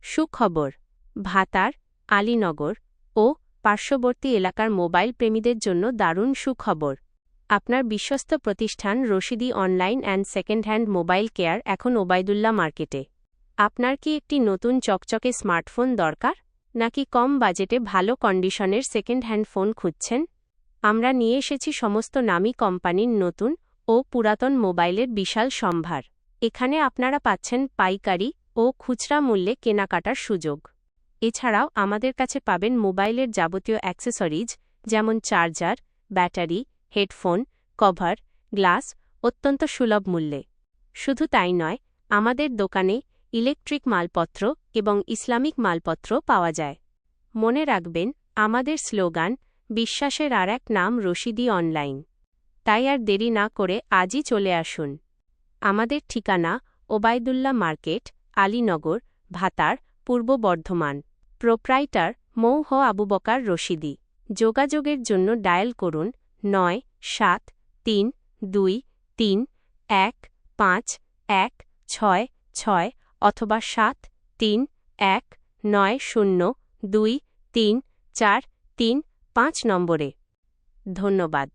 সুখবর, ভাতার, আলীনগর ও পার্শ্ববর্তী এলাকার মোবাইল প্রেমীদের জন্য দারুণ সুখবর। আপনার বিশ্বস্ত প্রতিষ্ঠান Rashidi online and second hand mobile care এখন ওবায়দুল্লাহ মার্কেটে। আপনার কি একটি নতুন চকচকে স্মার্টফোন দরকার, নাকি কম বাজেটে ভালো কন্ডিশনের সেকেন্ড হ্যান্ড ফোন খুঁজছেন? আমরা নিয়ে এসেছি সমস্ত নামী কোম্পানির নতুন ও পুরাতন মোবাইলের বিশাল সম্ভার। এখানে আপনারা পাচ্ছেন পাইকারি ও খুচরা মূল্যে কেনাকাটার সুযোগ। এছাড়াও আমাদের কাছে পাবেন মোবাইলের যাবতীয় অ্যাক্সেসরিজ, যেমন charger, battery, headphone, cover, glass, অত্যন্ত সুলভ মূল্যে। শুধু তাই নয়, আমাদের দোকানে ইলেকট্রিক মালপত্র এবং ইসলামিক মালপত্র পাওয়া যায়। মনে রাখবেন, আমাদের স্লোগান, বিশ্বাসের আর এক নাম রশিদী অনলাইন। তাই আর দেরি না করে আজই চলে আসুন। আমাদের ঠিকানা ওবায়দুল্লাহ মার্কেট, আলীনগর, ভাতার, পূর্ব বর্ধমান। প্রোপ্রাইটার মৌহ আবু বকার রশিদী। যোগাযোগের জন্য ডায়াল করুন ৯৭৩২৩১৫১৬ অথবা ৭৩১৯০২৩৪৩৫ নম্বরে। ধন্যবাদ।